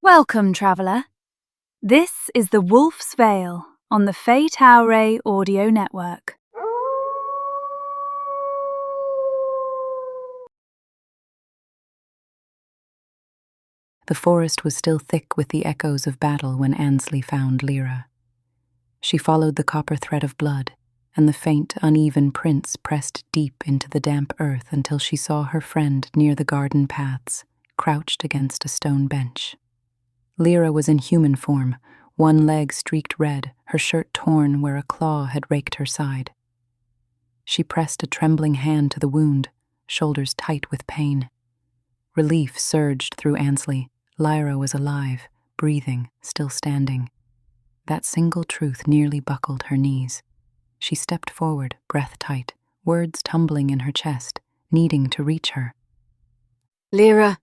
Welcome, traveller. This is the Wolf's Vale on the Fate Auray Audio Network. The forest was still thick with the echoes of battle when Ansley found Lira. She followed the copper thread of blood, and the faint, uneven prints pressed deep into the damp earth until she saw her friend near the garden paths, crouched against a stone bench. Lira was in human form, one leg streaked red, her shirt torn where a claw had raked her side. She pressed a trembling hand to the wound, shoulders tight with pain. Relief surged through Ansley. Lira was alive, breathing, still standing. That single truth nearly buckled her knees. She stepped forward, breath tight, words tumbling in her chest, needing to reach her. Lira.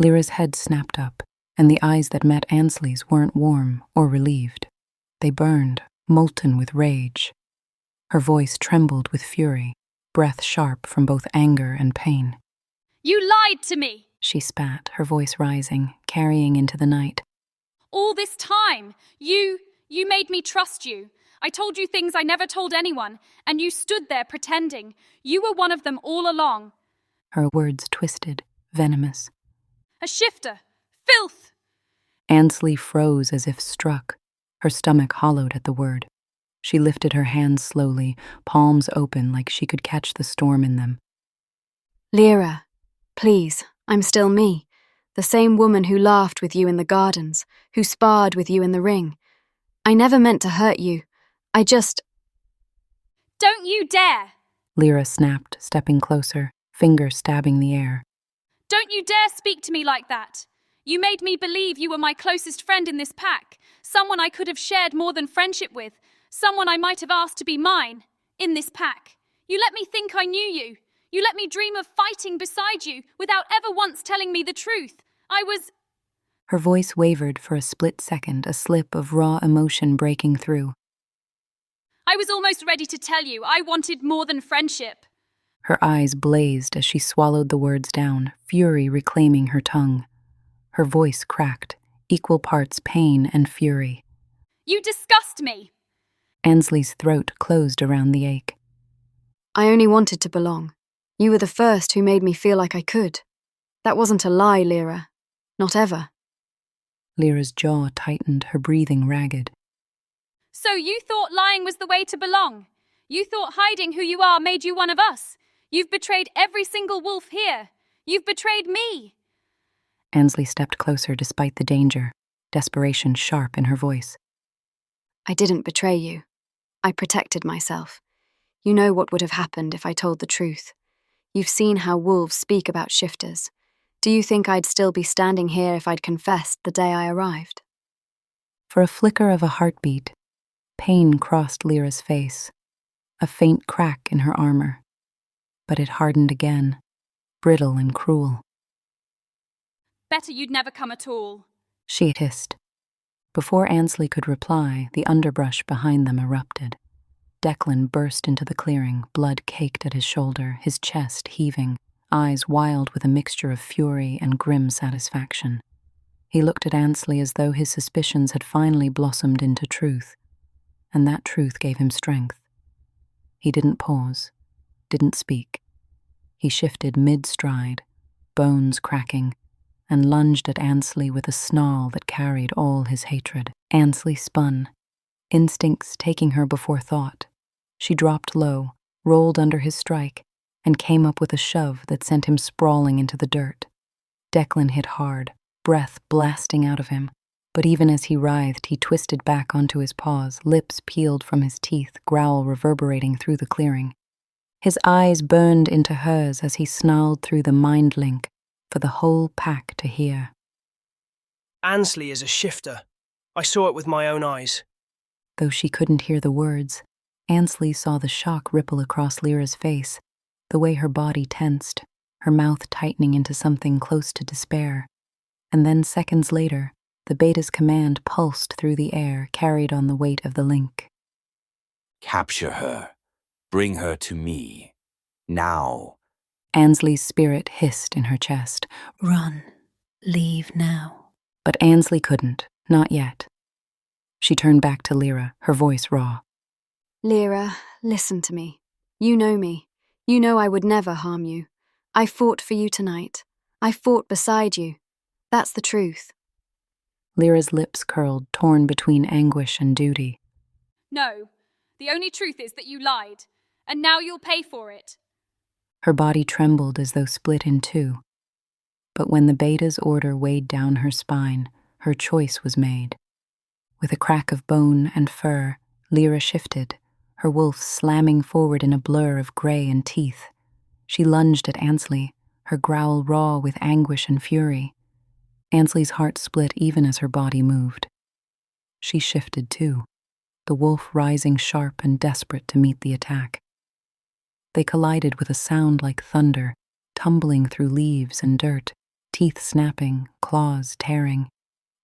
Lyra's head snapped up, and the eyes that met Ansley's weren't warm or relieved. They burned, molten with rage. Her voice trembled with fury, breath sharp from both anger and pain. You lied to me! She spat, her voice rising, carrying into the night. All this time, you made me trust you. I told you things I never told anyone, and you stood there pretending. You were one of them all along. Her words twisted, venomous. A shifter! Filth! Ansley froze as if struck, her stomach hollowed at the word. She lifted her hands slowly, palms open like she could catch the storm in them. Lira, please, I'm still me. The same woman who laughed with you in the gardens, who sparred with you in the ring. I never meant to hurt you. I just... Don't you dare! Lira snapped, stepping closer, finger stabbing the air. Don't you dare speak to me like that! You made me believe you were my closest friend in this pack, someone I could have shared more than friendship with, someone I might have asked to be mine, in this pack. You let me think I knew you. You let me dream of fighting beside you without ever once telling me the truth. I was... Her voice wavered for a split second, a slip of raw emotion breaking through. I was almost ready to tell you I wanted more than friendship. Her eyes blazed as she swallowed the words down, fury reclaiming her tongue. Her voice cracked, equal parts pain and fury. You disgust me! Ansley's throat closed around the ache. I only wanted to belong. You were the first who made me feel like I could. That wasn't a lie, Lira. Not ever. Lyra's jaw tightened, her breathing ragged. So you thought lying was the way to belong? You thought hiding who you are made you one of us? You've betrayed every single wolf here. You've betrayed me. Ansley stepped closer despite the danger, desperation sharp in her voice. I didn't betray you. I protected myself. You know what would have happened if I told the truth. You've seen how wolves speak about shifters. Do you think I'd still be standing here if I'd confessed the day I arrived? For a flicker of a heartbeat, pain crossed Lyra's face, a faint crack in her armor. But it hardened again, brittle and cruel. Better you'd never come at all, she hissed. Before Ansley could reply, the underbrush behind them erupted. Declan burst into the clearing, blood caked at his shoulder, his chest heaving, eyes wild with a mixture of fury and grim satisfaction. He looked at Ansley as though his suspicions had finally blossomed into truth, and that truth gave him strength. He didn't pause, didn't speak. He shifted mid-stride, bones cracking, and lunged at Ansley with a snarl that carried all his hatred. Ansley spun, instincts taking her before thought. She dropped low, rolled under his strike, and came up with a shove that sent him sprawling into the dirt. Declan hit hard, breath blasting out of him, but even as he writhed, he twisted back onto his paws, lips peeled from his teeth, growl reverberating through the clearing. His eyes burned into hers as he snarled through the mind link for the whole pack to hear. Ansley is a shifter. I saw it with my own eyes. Though she couldn't hear the words, Ansley saw the shock ripple across Lyra's face, the way her body tensed, her mouth tightening into something close to despair. And then seconds later, the beta's command pulsed through the air, carried on the weight of the link. Capture her. Bring her to me. Now. Ansley's spirit hissed in her chest. Run. Leave now. But Ansley couldn't, not yet. She turned back to Lira, her voice raw. Lira, listen to me. You know me. You know I would never harm you. I fought for you tonight. I fought beside you. That's the truth. Lyra's lips curled, torn between anguish and duty. No, the only truth is that you lied, and now you'll pay for it. Her body trembled as though split in two. But when the beta's order weighed down her spine, her choice was made. With a crack of bone and fur, Lira shifted, her wolf slamming forward in a blur of grey and teeth. She lunged at Ansley, her growl raw with anguish and fury. Ansley's heart split even as her body moved. She shifted too, the wolf rising sharp and desperate to meet the attack. They collided with a sound like thunder, tumbling through leaves and dirt, teeth snapping, claws tearing.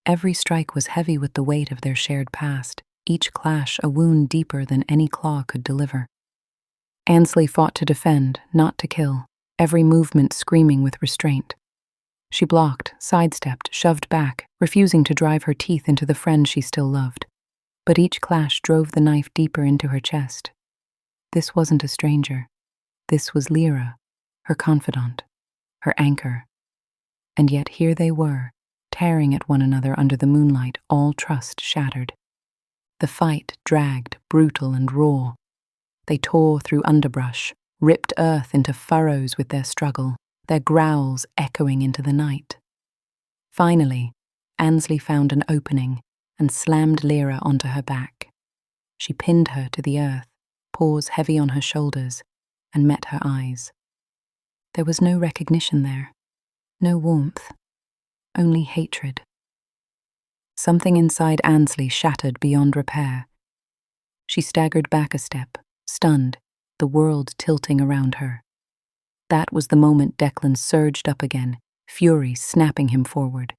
Every strike was heavy with the weight of their shared past, each clash a wound deeper than any claw could deliver. Ansley fought to defend, not to kill, every movement screaming with restraint. She blocked, sidestepped, shoved back, refusing to drive her teeth into the friend she still loved. But each clash drove the knife deeper into her chest. This wasn't a stranger. This was Lira, her confidant, her anchor. And yet here they were, tearing at one another under the moonlight, all trust shattered. The fight dragged, brutal and raw. They tore through underbrush, ripped earth into furrows with their struggle, their growls echoing into the night. Finally, Ansley found an opening and slammed Lira onto her back. She pinned her to the earth, paws heavy on her shoulders, and met her eyes. There was no recognition there, no warmth, only hatred. Something inside Ansley shattered beyond repair. She staggered back a step, stunned, the world tilting around her. That was the moment Declan surged up again, fury snapping him forward.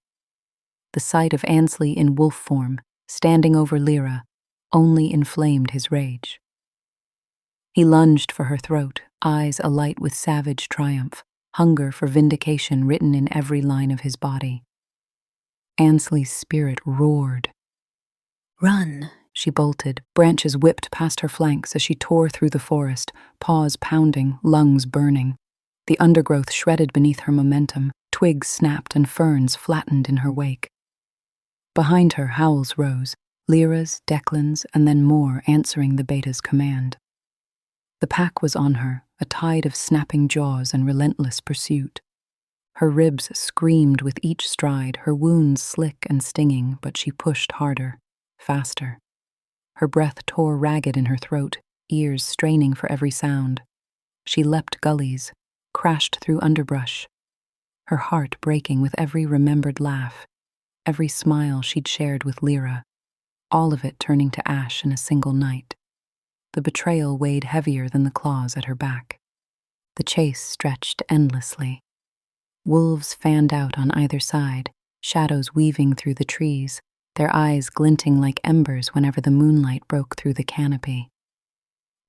The sight of Ansley in wolf form, standing over Lira, only inflamed his rage. He lunged for her throat, eyes alight with savage triumph, hunger for vindication written in every line of his body. Ansley's spirit roared. "Run!" She bolted, branches whipped past her flanks as she tore through the forest, paws pounding, lungs burning. The undergrowth shredded beneath her momentum, twigs snapped and ferns flattened in her wake. Behind her, howls rose, Lira's, Declan's, and then more answering the beta's command. The pack was on her, a tide of snapping jaws and relentless pursuit. Her ribs screamed with each stride, her wounds slick and stinging, but she pushed harder, faster. Her breath tore ragged in her throat, ears straining for every sound. She leapt gullies, crashed through underbrush, her heart breaking with every remembered laugh, every smile she'd shared with Lira, all of it turning to ash in a single night. The betrayal weighed heavier than the claws at her back. The chase stretched endlessly. Wolves fanned out on either side, shadows weaving through the trees, their eyes glinting like embers whenever the moonlight broke through the canopy.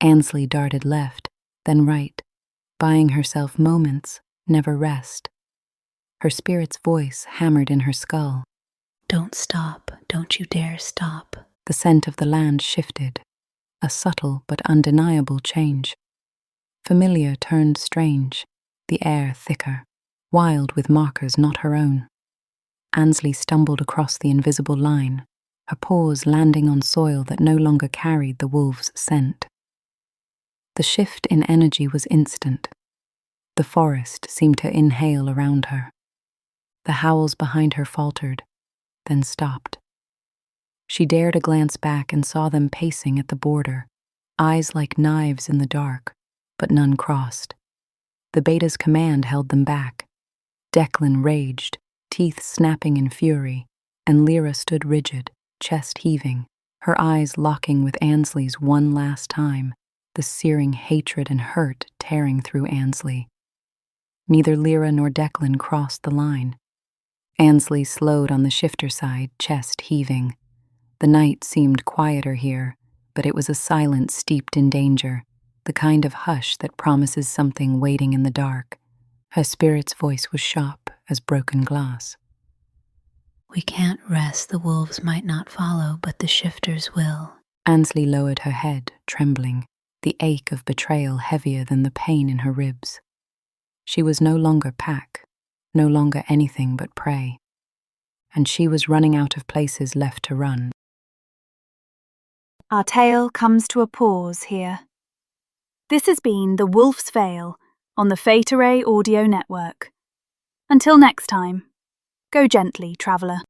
Ansley darted left, then right, buying herself moments, never rest. Her spirit's voice hammered in her skull. "Don't stop, don't you dare stop." The scent of the land shifted, a subtle but undeniable change. Familiar turned strange, the air thicker, wild with markers not her own. Ansley stumbled across the invisible line, her paws landing on soil that no longer carried the wolf's scent. The shift in energy was instant. The forest seemed to inhale around her. The howls behind her faltered, then stopped. She dared a glance back and saw them pacing at the border, eyes like knives in the dark, but none crossed. The beta's command held them back. Declan raged, teeth snapping in fury, and Lira stood rigid, chest heaving, her eyes locking with Ansley's one last time, the searing hatred and hurt tearing through Ansley. Neither Lira nor Declan crossed the line. Ansley slowed on the shifter side, chest heaving. The night seemed quieter here, but it was a silence steeped in danger, the kind of hush that promises something waiting in the dark. Her spirit's voice was sharp as broken glass. We can't rest. The wolves might not follow, but the shifters will. Ansley lowered her head, trembling, the ache of betrayal heavier than the pain in her ribs. She was no longer pack, no longer anything but prey, and she was running out of places left to run. Our tale comes to a pause here. This has been The Wolf's Veil on the Fate Array Audio Network. Until next time, go gently, traveller.